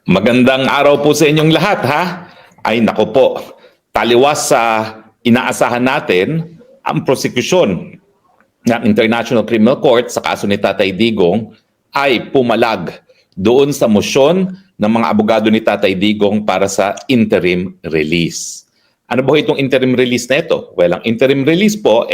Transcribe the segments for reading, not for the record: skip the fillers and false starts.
Magandang araw po sa inyong lahat ha. Ay nako po, taliwas sa inaasahan natin ang prosekusyon ng International Criminal Court sa kaso ni Tatay Digong ay pumalag doon sa mosyon ng mga abogado ni Tatay Digong para sa interim release. Ano ba itong interim release na ito? Well, ang interim release po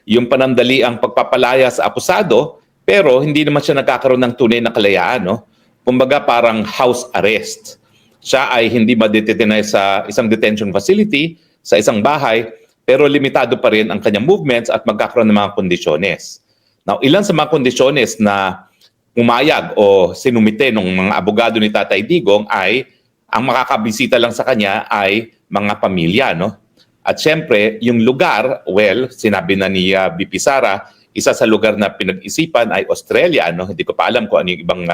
yung panandaliang pagpapalaya sa akusado pero hindi naman siya nagkakaroon ng tunay na kalayaan, no? Kumbaga parang house arrest. Siya ay hindi madetenay sa isang detention facility, sa isang bahay, pero limitado pa rin ang kanyang movements at magkakaroon ng mga kondisyones. Now, ilan sa mga kondisyones na umayag o sinumite ng mga abogado ni Tatay Digong ay ang makakabisita lang sa kanya ay mga pamilya, no? At syempre, yung lugar, well, sinabi na ni BP Sara, isa sa lugar na pinag-isipan ay Australia, no? Hindi ko pa alam kung ano yung ibang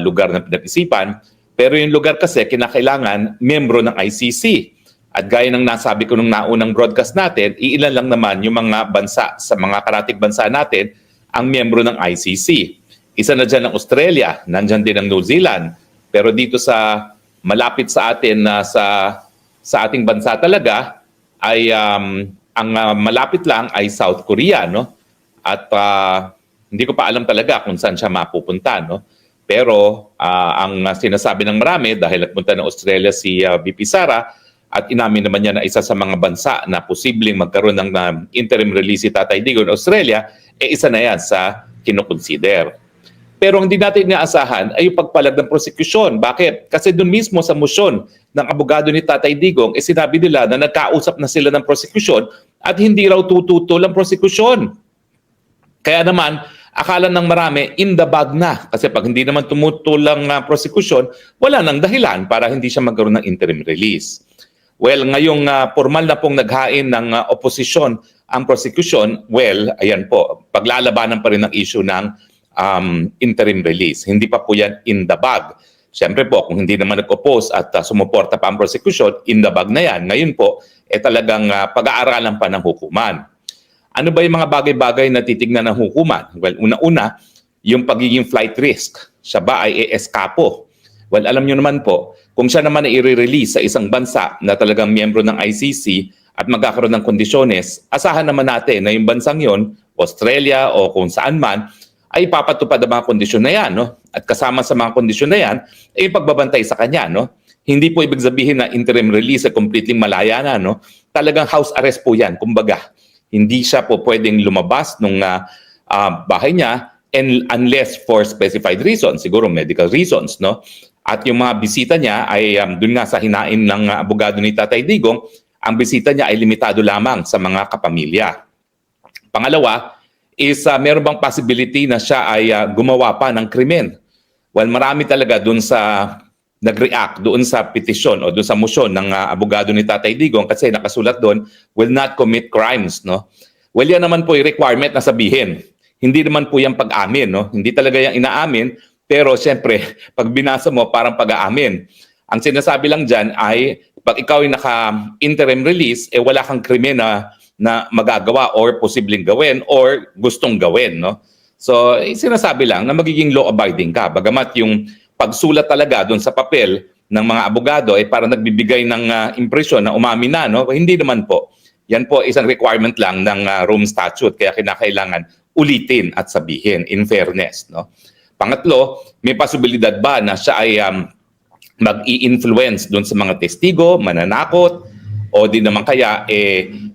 lugar na pinag-isipan. Pero yung lugar kasi, kinakailangan membro ng ICC. At gaya ng nasabi ko nung naunang broadcast natin, iilan lang naman yung mga bansa, sa mga karatig bansa natin, ang membro ng ICC. Isa na dyan ang Australia, nandyan din ang New Zealand. Pero dito sa malapit sa atin na sa ating bansa talaga, ay ang malapit lang ay South Korea, no? At hindi ko pa alam talaga kung saan siya mapupunta, no? Pero ang sinasabi ng marami dahil nagpunta ng Australia si BP Sara at inamin naman niya na isa sa mga bansa na posibleng magkaroon ng interim release si Tatay Digong in Australia, isa na yan sa kinukonsider. Pero hindi natin inaasahan ay yung pagpalag ng prosekusyon. Bakit? Kasi doon mismo sa motion ng abogado ni Tatay Digong, sinabi nila na nagkausap na sila ng prosekusyon at hindi raw tututol ang prosekusyon. Kaya naman, akala ng marami, in the bag na. Kasi pag hindi naman tumutulang prosekusyon, wala nang dahilan para hindi siya magkaroon ng interim release. Well, ngayong formal na pong naghain ng oposisyon ang prosecution, well, ayan po, paglalabanan pa rin ang issue ng interim release. Hindi pa po yan in the bag. Siyempre po, kung hindi naman nag-oppose at sumuporta pa ang prosecution, in the bag na yan. Ngayon po, talagang pag-aaralan pa ng hukuman. Ano ba yung mga bagay-bagay na titignan ng hukuman? Well, una-una, yung pagiging flight risk. Siya ba ay eskapo? Well, alam nyo naman po, kung siya naman ay i-release sa isang bansa na talagang miyembro ng ICC at magkakaroon ng kondisyones, asahan naman natin na yung bansang yon, Australia o kung saan man, ay ipapatupad ang mga kondisyon na yan. No? At kasama sa mga kondisyon na yan, ay pagbabantay sa kanya. No? Hindi po ibig sabihin na interim release ay completely malaya na. No? Talagang house arrest po yan, kumbaga. Hindi siya po pwedeng lumabas ng bahay niya unless for specified reasons, siguro medical reasons, no? At yung mga bisita niya ay dun nga sa hinain ng abogado ni Tatay Digong, ang bisita niya ay limitado lamang sa mga kapamilya. Pangalawa is meron bang possibility na siya ay gumawa pa ng krimen? Well, marami talaga dun sa nag-react doon sa petisyon o doon sa motion ng abogado ni Tatay Digong kasi nakasulat doon, will not commit crimes, no? Well, yan naman po yung requirement na sabihin. Hindi naman po yung pag-amin, no? Hindi talaga yung inaamin, pero siyempre, pag binasa mo, parang pag-aamin. Ang sinasabi lang dyan ay, pag ikaw ay naka-interim release, wala kang krimen na magagawa or posibleng gawin or gustong gawin, no? So, sinasabi lang na magiging law-abiding ka. Bagamat yung pagsulat talaga doon sa papel ng mga abogado ay para nagbibigay ng impresyon na umamin na, no? Hindi naman po. Yan po isang requirement lang ng Rome Statute kaya kinakailangan ulitin at sabihin in fairness, no? Pangatlo, may posibilidad ba na siya ay mag-i-influence doon sa mga testigo, mananakot, o di naman kaya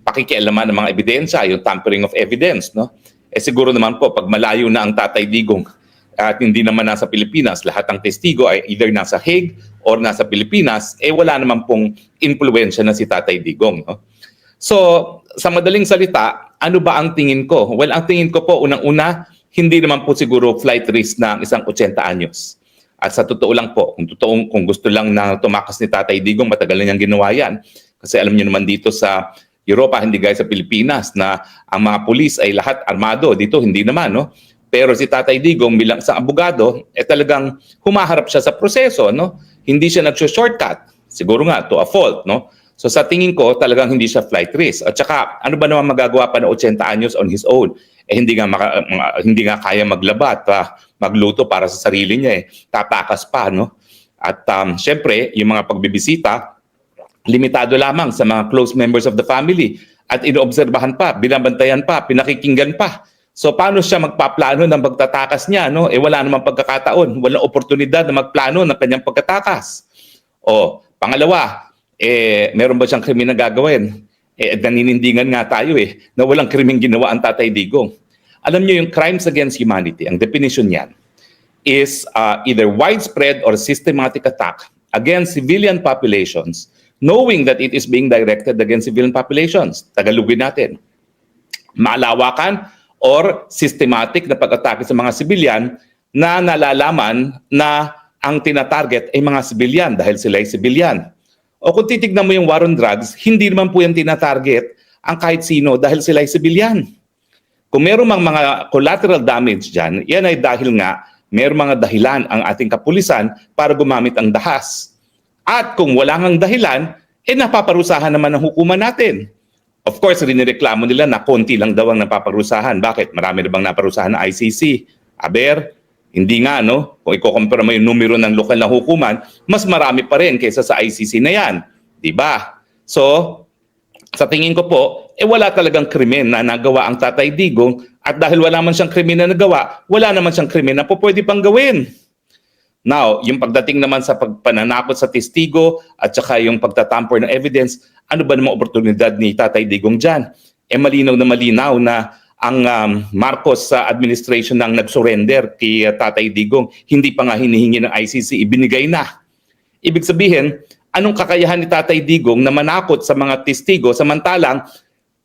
pakikialaman ng mga ebidensya, yung tampering of evidence, no? Siguro naman po pag malayo na ang Tatay Digong at hindi naman nasa Pilipinas, lahat ng testigo ay either nasa Hague or nasa Pilipinas, wala naman pong influensya na si Tatay Digong. No? So, sa madaling salita, ano ba ang tingin ko? Well, ang tingin ko po, unang-una, hindi naman po siguro flight risk ng isang 80 anyos. At sa totoo lang po, kung gusto lang na tumakas ni Tatay Digong, matagal na niyang ginawa yan. Kasi alam niyo naman dito sa Europa, hindi gaya sa Pilipinas, na ang mga pulis ay lahat armado. Dito, hindi naman, no? Pero si Tatay Digong bilang isang abogado, talagang humaharap siya sa proseso, no? Hindi siya nag-shortcut. Siguro nga, to a fault, no? So sa tingin ko, talagang hindi siya flight risk. At saka, ano ba naman magagawa pa na 80 anyos on his own? Hindi nga kaya maglabat, magluto para sa sarili niya, tatakas pa, no? At syempre, yung mga pagbibisita, limitado lamang sa mga close members of the family at inoobserbahan pa, binabantayan pa, pinakikinggan pa. So paano siya magpaplano ng pagtatakas niya, no? Wala namang pagkakataon, walang oportunidad na magplano ng kanyang pagtatakas. O, pangalawa, meron ba siyang krimen na gagawin? Naninindingan nga tayo na walang krimeng ginawa ang Tatay Digong. Alam niyo yung crimes against humanity, ang definition niyan is either widespread or systematic attack against civilian populations knowing that it is being directed against civilian populations. Tagalogin natin. Malawakan or systematic na pag-atake sa mga civilian na nalalaman na ang tinatarget ay mga civilian dahil sila ay civilian. O kung titignan mo yung war on drugs, hindi naman po yan tinatarget ang kahit sino dahil sila ay civilian. Kung meron mang mga collateral damage dyan, yan ay dahil nga meron mga dahilan ang ating kapulisan para gumamit ang dahas. At kung wala ngang dahilan, napaparusahan naman ang hukuman natin. Of course, rinireklamo nila na konti lang daw ang napaparusahan. Bakit? Marami na bang naparusahan ng ICC? Aber, hindi nga, no? Kung ikukumpara mo yung numero ng lokal na hukuman, mas marami pa rin kaysa sa ICC na yan. Diba? So, sa tingin ko po, wala talagang krimen na nagawa ang Tatay Digong at dahil wala man siyang krimen na nagawa, wala naman siyang krimen na po pwede pang gawin. Now, yung pagdating naman sa pagpananakot sa testigo at saka yung pagtatamper ng evidence, ano ba namang oportunidad ni Tatay Digong dyan? Malinaw na ang Marcos administration nang nag-surrender kay Tatay Digong, hindi pa nga hinihingi ng ICC, ibinigay na. Ibig sabihin, anong kakayahan ni Tatay Digong na manakot sa mga testigo samantalang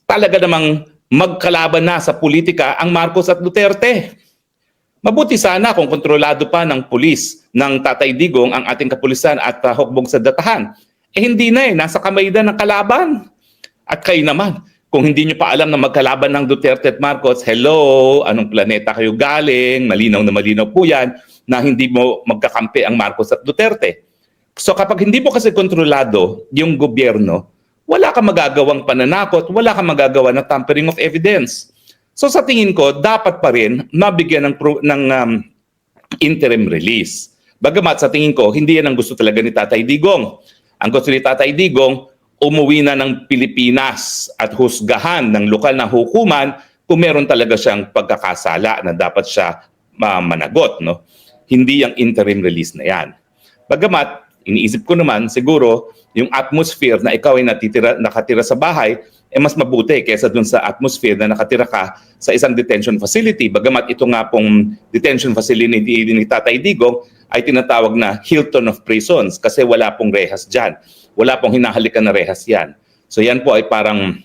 talaga namang magkalaban na sa politika ang Marcos at Duterte? Mabuti sana kung kontrolado pa ng pulis ng Tatay Digong ang ating kapulisan at hukbong sa datahan. Hindi na nasa kamay na ng kalaban. At kayo naman, kung hindi nyo pa alam na magkalaban ng Duterte at Marcos, hello, anong planeta kayo galing? Malinaw na malinaw po yan na hindi mo magkakampi ang Marcos at Duterte. So kapag hindi mo kasi kontrolado yung gobyerno, wala kang magagawang pananakot, wala kang magagawa ng tampering of evidence. So sa tingin ko, dapat pa rin mabigyan ng interim release. Bagamat sa tingin ko, hindi yan ang gusto talaga ni Tatay Digong. Ang gusto ni Tatay Digong, umuwi na ng Pilipinas at husgahan ng lokal na hukuman kung meron talaga siyang pagkakasala na dapat siya managot. No? Hindi yung interim release na yan. Bagamat, iniisip ko naman, siguro, yung atmosphere na ikaw ay nakatira sa bahay, mas mabuti kaysa dun sa atmosphere na nakatira ka sa isang detention facility. Bagamat ito nga pong detention facility ni Tatay Digong ay tinatawag na Hilton of Prisons kasi wala pong rehas dyan. Wala pong hinahalikan na rehas yan. So yan po ay parang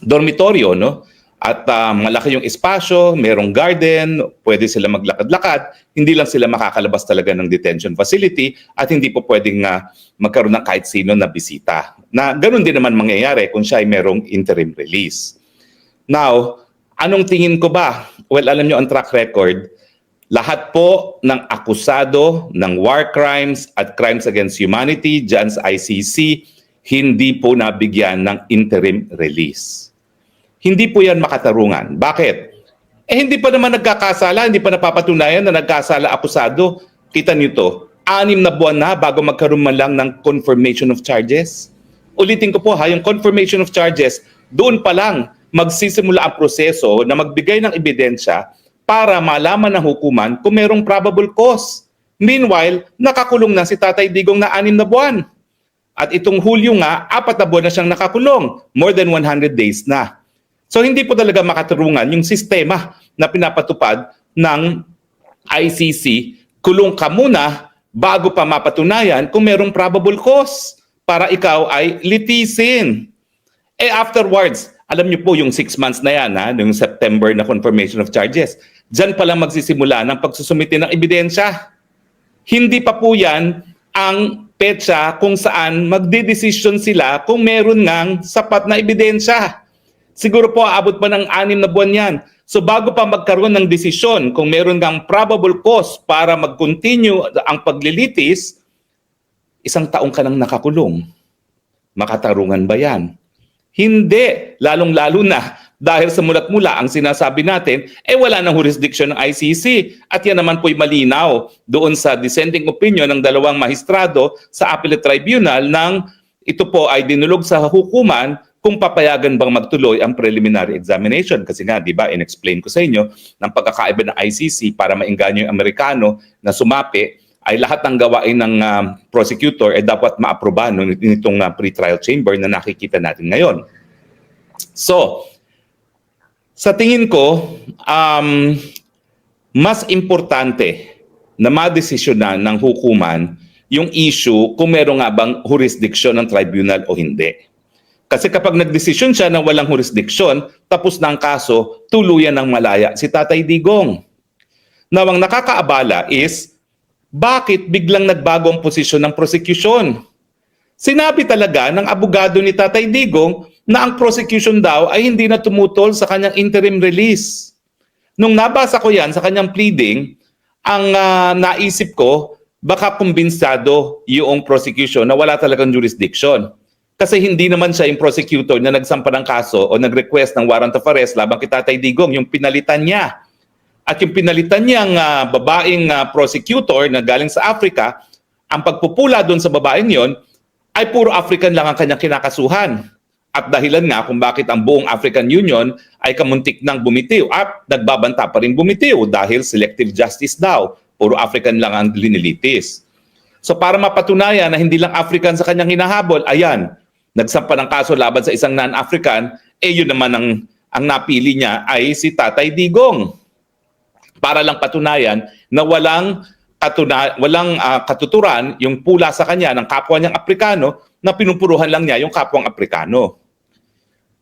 dormitoryo, no? At malaki yung espasyo, merong garden, pwede sila maglakad-lakad, hindi lang sila makakalabas talaga ng detention facility at hindi po pwedeng magkaroon ng kahit sino na bisita. Na ganun din naman mangyayari kung siya ay merong interim release. Now, anong tingin ko ba? Well, alam nyo ang track record, lahat po ng akusado ng war crimes at crimes against humanity dyan sa ICC, hindi po nabigyan ng interim release. Hindi po yan makatarungan. Bakit? Hindi pa naman nagkakasala, hindi pa napapatunayan na nagkasala akusado. Kita niyo to, 6 na buwan na bago magkaroon man lang ng confirmation of charges. Ulitin ko po yung confirmation of charges, doon pa lang magsisimula ang proseso na magbigay ng ebidensya para malaman ng hukuman kung merong probable cause. Meanwhile, nakakulong na si Tatay Digong na 6 na buwan. At itong Hulyo nga, 4 na buwan na siyang nakakulong. More than 100 days na. So hindi po talaga makatarungan yung sistema na pinapatupad ng ICC. Kulong ka muna bago pa mapatunayan kung merong probable cause para ikaw ay litisin. Afterwards, alam niyo po yung 6 months na yan, yung September na confirmation of charges. Diyan pa lang magsisimula ng pagsusumite ng ebidensya. Hindi pa po yan ang petsa kung saan magdedesisyon sila kung meron ngang sapat na ebidensya. Siguro po aabot pa ng 6 na buwan yan. So bago pa magkaroon ng desisyon kung meron kang probable cause para mag-continue ang paglilitis, 1 taong ka nang nakakulong. Makatarungan ba yan? Hindi. Lalong-lalo na dahil sa mulat-mula ang sinasabi natin, wala nang jurisdiction ng ICC. At yan naman po'y malinaw doon sa dissenting opinion ng dalawang mahistrado sa Appellate Tribunal nang ito po ay dinulog sa hukuman kung papayagan bang magtuloy ang preliminary examination. Kasi nga, di ba, in-explain ko sa inyo ng pagkakaiba ng ICC para maingganyo yung Amerikano na sumapi ay lahat ng gawain ng prosecutor dapat maaprobahan nitong pre-trial chamber na nakikita natin ngayon. So, sa tingin ko, mas importante na madesisyonan ng hukuman yung issue kung meron nga bang jurisdiction ng tribunal o hindi. Kasi kapag nagdesisyon siya na walang jurisdiction, tapos na ang kaso, tuluyan ng malaya si Tatay Digong. Now, ang nakakaabala is, bakit biglang nagbago ang posisyon ng prosecution? Sinabi talaga ng abogado ni Tatay Digong na ang prosecution daw ay hindi na tumutol sa kanyang interim release. Nung nabasa ko yan sa kanyang pleading, ang naisip ko, baka kumbinsado yung prosecution na wala talagang jurisdiction. Kasi hindi naman siya yung prosecutor na nagsampa ng kaso o nag-request ng warrant of arrest labang kay Tatay Digong, yung pinalitan niya. At yung pinalitan niyang babaeng prosecutor na galing sa Africa, ang pagpupula doon sa babaeng yon ay puro African lang ang kanyang kinakasuhan. At dahilan nga kung bakit ang buong African Union ay kamuntik nang bumitiw at nagbabanta pa rin bumitiw dahil selective justice daw. Puro African lang ang linilitis. So para mapatunayan na hindi lang African sa kanyang hinahabol, ayan, nagsampa ng kaso laban sa isang non-African, yun naman ang napili niya ay si Tatay Digong. Para lang patunayan na walang katuturan yung pula sa kanya ng kapwa niyang Aprikano na pinupuruhan lang niya yung kapwang Aprikano.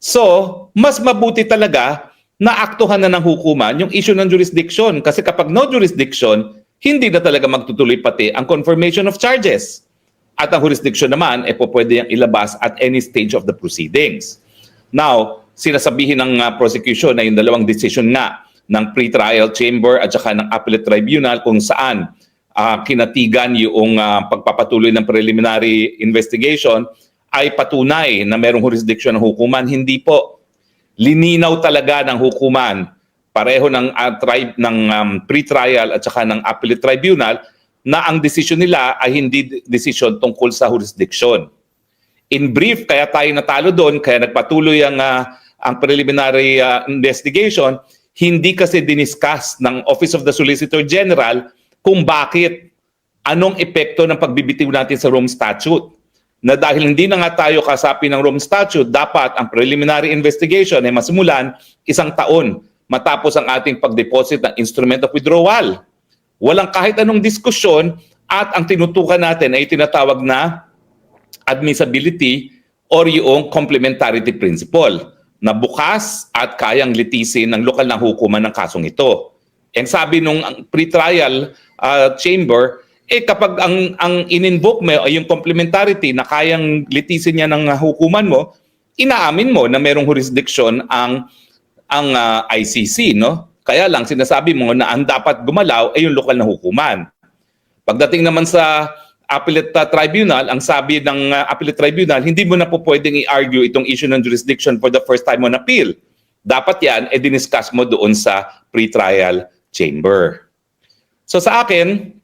So, mas mabuti talaga na aktuhan na ng hukuman yung issue ng jurisdiction. Kasi kapag no jurisdiction, hindi na talaga magtutuloy pati ang confirmation of charges. At ang jurisdiction naman, pwede yung ilabas at any stage of the proceedings. Now, sinasabihin ng prosecution na yung dalawang decision nga ng pre-trial chamber at saka ng appellate tribunal kung saan kinatigan yung pagpapatuloy ng preliminary investigation ay patunay na merong jurisdiction ng hukuman. Hindi po. Lininaw talaga ng hukuman, pareho ng pre-trial at saka ng appellate tribunal, na ang desisyon nila ay hindi desisyon tungkol sa jurisdiction. In brief, kaya tayo natalo doon, kaya nagpatuloy ang preliminary investigation, hindi kasi diniscuss ng Office of the Solicitor General kung bakit, anong epekto ng pagbibitiw natin sa Rome Statute. Na dahil hindi na nga tayo kasapi ng Rome Statute, dapat ang preliminary investigation ay masimulan 1 taon matapos ang ating pag-deposit ng instrument of withdrawal. Walang kahit anong diskusyon at ang tinutukan natin ay tinatawag na admissibility or yung complementarity principle na bukas at kayang litisin ng lokal na hukuman ng kasong ito. Ang sabi nung pre-trial chamber, kapag ang in-invoke mo ay yung complementarity na kayang litisin niya ng hukuman mo, inaamin mo na merong jurisdiction ang ICC, no? Kaya lang sinasabi mo na ang dapat gumalaw ay yung lokal na hukuman. Pagdating naman sa appellate tribunal, ang sabi ng appellate tribunal, hindi mo na po pwedeng i-argue itong issue ng jurisdiction for the first time on appeal. Dapat yan, diniscuss mo doon sa pre-trial chamber. So sa akin,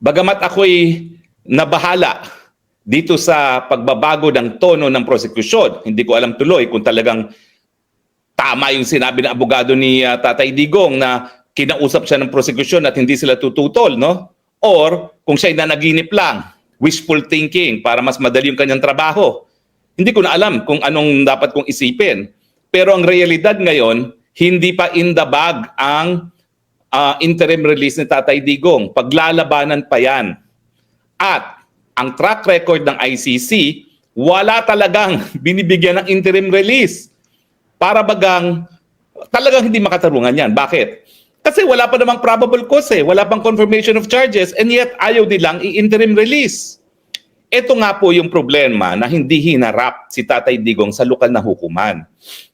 bagamat ako'y nabahala dito sa pagbabago ng tono ng prosecution, hindi ko alam tuloy kung talagang tama yung sinabi ng abogado ni Tatay Digong na kinausap siya ng prosecution at hindi sila tututol, no? Or kung siya'y nanaginip lang, wishful thinking para mas madali yung kanyang trabaho. Hindi ko na alam kung anong dapat kong isipin. Pero ang realidad ngayon, hindi pa in the bag ang interim release ni Tatay Digong. Paglalabanan pa yan. At ang track record ng ICC, wala talagang binibigyan ng interim release. Para bagang talagang hindi makatarungan yan. Bakit? Kasi wala pa namang probable cause wala pang confirmation of charges and yet ayaw nilang i-interim release. Ito nga po yung problema na hindi hinarap si Tatay Digong sa lokal na hukuman.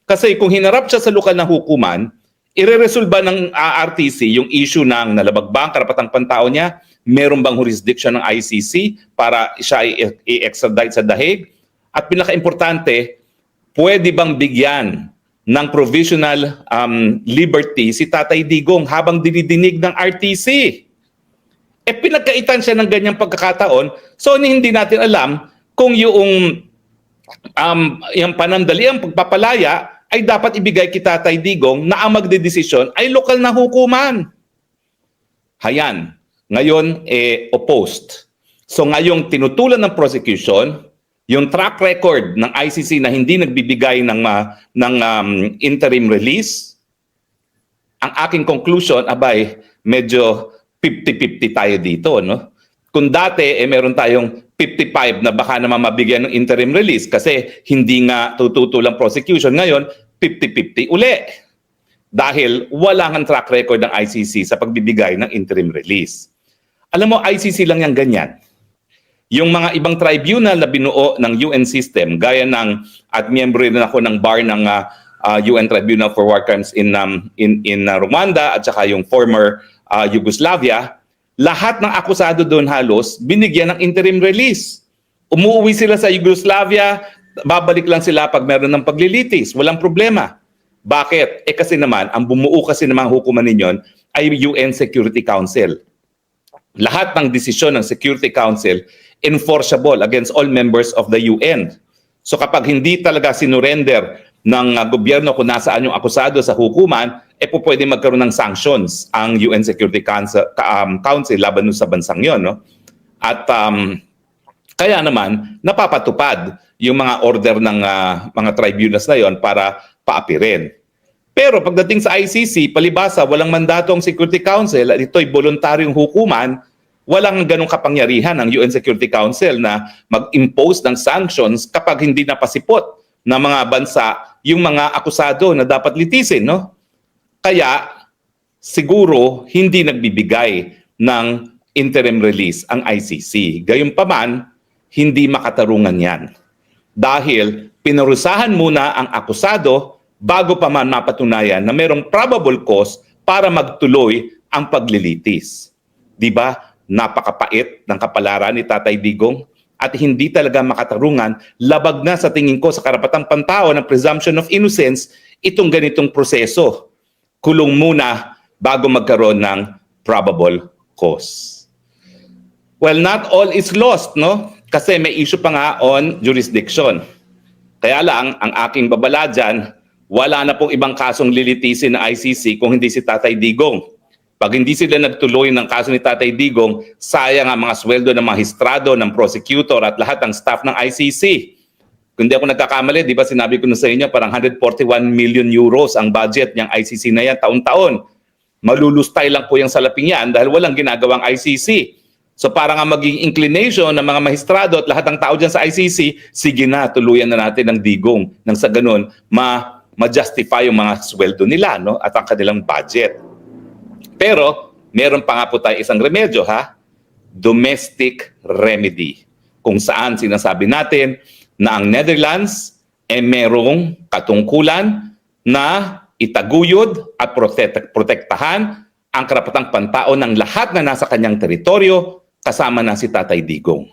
Kasi kung hinarap siya sa lokal na hukuman, ireresolba ng RTC yung issue ng nalabag ba ang karapatang pantao niya, meron bang jurisdiction ng ICC para siya i-extradite sa The Hague, at pinaka-importante, pwede bang bigyan ng provisional liberty si Tatay Digong habang dinidinig ng RTC. Pinagkaitan siya ng ganyang pagkakataon, so hindi natin alam kung yung panandaliang pagpapalaya ay dapat ibigay kay Tatay Digong na ang magdedesisyon ay lokal na hukuman. Hayan, ngayon opposed. So ngayong tinutulan ng prosecution, yung track record ng ICC na hindi nagbibigay ng interim release, ang aking conclusion, abay, medyo 50-50 tayo dito, no? Kung dati meron tayong 55 na baka naman mabigyan ng interim release kasi hindi nga tututulang prosecution, ngayon 50-50 uli. Dahil wala ng track record ng ICC sa pagbibigay ng interim release. Alam mo, ICC lang yung ganyan. Yung mga ibang tribunal na binuo ng UN system, gaya ng, at miyembro rin ako ng bar ng UN Tribunal for War Crimes in Rwanda at saka yung former Yugoslavia, lahat ng akusado doon halos binigyan ng interim release. Umuwi sila sa Yugoslavia, babalik lang sila pag meron ng paglilitis. Walang problema. Bakit? Kasi naman, ang bumuo kasi ng mga hukuman ninyon ay UN Security Council. Lahat ng desisyon ng Security Council enforceable against all members of the UN. So kapag hindi talaga sinurrender ng gobyerno kung nasaan yung akusado sa hukuman, pwede magkaroon ng sanctions ang UN Security Council laban sa bansang yon, no? At kaya naman napapatupad yung mga order ng mga tribunals na yon para paapirin. Pero pagdating sa ICC, palibasa walang mandato ang Security Council at ito'y voluntaryong hukuman, walang ganong kapangyarihan ng UN Security Council na mag-impose ng sanctions kapag hindi napasipot ng mga bansa yung mga akusado na dapat litisin, no? Kaya siguro hindi nagbibigay ng interim release ang ICC. Gayunpaman, hindi makatarungan yan. Dahil pinarusahan muna ang akusado bago pa man mapatunayan na mayroong probable cause para magtuloy ang paglilitis. Di ba? Napakapait ng kapalaran ni Tatay Digong at hindi talaga makatarungan. Labag na sa tingin ko sa karapatang pantao ng presumption of innocence itong ganitong proseso. Kulong muna bago magkaroon ng probable cause. Well, not all is lost, no? Kasi may issue pa nga on jurisdiction. Kaya lang, ang aking babala dyan, wala na pong ibang kasong lilitisin na ICC kung hindi si Tatay Digong. Pag hindi sila nagtuloy ng kaso ni Tatay Digong, sayang ang mga sweldo ng magistrado, ng prosecutor at lahat ng staff ng ICC. Kung hindi ako nagkakamali, di ba sinabi ko na sa inyo, parang 141 million euros ang budget ng ICC na yan taon-taon. Malulustay lang po yung salaping yan dahil walang ginagawang ICC. So para nga maging inclination ng mga magistrado at lahat ng tao dyan sa ICC, sige na, tuluyan na natin ng Digong. Nang sa ganun, ma-justify yung mga sweldo nila, no? At ang kanilang budget. Pero, meron pa nga po tayo isang remedyo, ha? Domestic remedy. Kung saan sinasabi natin na ang Netherlands merong katungkulan na itaguyod at protektahan ang karapatang pantao ng lahat na nasa kanyang teritoryo kasama na si Tatay Digong.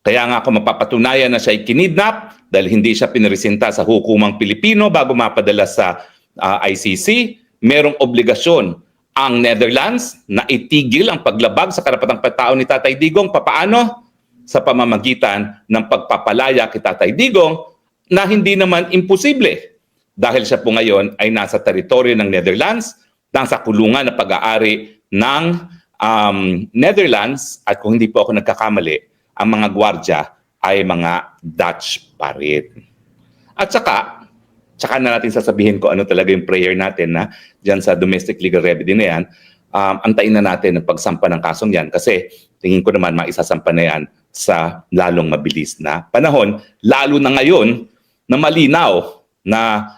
Kaya nga kung mapapatunayan na siya ay kinidnap dahil hindi siya pinresenta sa hukumang Pilipino bago mapadala sa ICC, merong obligasyon ang Netherlands na itigil ang paglabag sa karapatang pantao ni Tatay Digong. Papaano? Sa pamamagitan ng pagpapalaya kay Tatay Digong na hindi naman imposible dahil siya po ngayon ay nasa teritoryo ng Netherlands, nasa kulungan na pag-aari ng Netherlands at kung hindi po ako nagkakamali, ang mga gwardya ay mga Dutch pa rin. At saka na natin sasabihin ko ano talaga yung prayer natin na dyan sa domestic legal remedy na yan, antayin na natin ang pagsampa ng kasong yan kasi tingin ko naman maisasampa na yan sa lalong mabilis na panahon, lalo na ngayon na malinaw na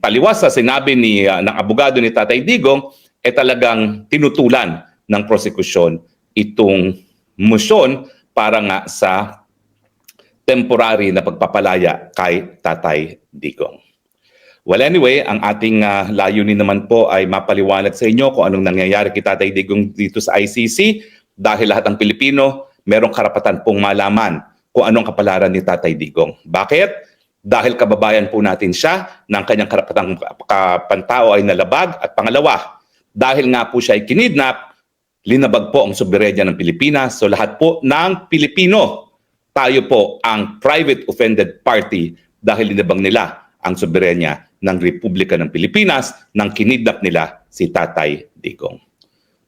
taliwas sa sinabi ng abogado ni Tatay Digong, talagang tinutulan ng prosekusyon itong motion para nga sa temporary na pagpapalaya kay Tatay Digong. Well, anyway, ang ating layunin naman po ay mapaliwanag sa inyo kung anong nangyayari kay Tatay Digong dito sa ICC dahil lahat ng Pilipino merong karapatan pong malaman kung anong kapalaran ni Tatay Digong. Bakit? dahil kababayan po natin siya ng kanyang karapatang kapantao ay nalabag. At pangalawa, dahil nga po siya ay kinidnap, linabag po ang soberenya ng Pilipinas. So lahat po ng Pilipino, tayo po ang private offended party dahil linabag nila ang soberenya ng Republika ng Pilipinas nang kinidnap nila si Tatay Digong.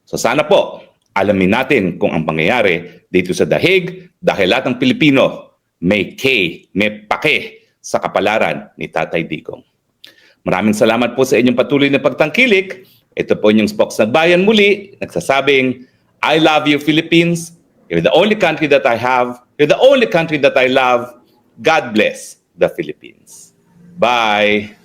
So sana po, alamin natin kung ang pangyayari dito sa Dahig dahil lahat ng Pilipino may pake sa kapalaran ni Tatay Digong. Maraming salamat po sa inyong patuloy na pagtangkilik. Ito po inyong Spoksnagbayan muli, nagsasabing, I love you Philippines. You're the only country that I have. You're the only country that I love. God bless the Philippines. Bye!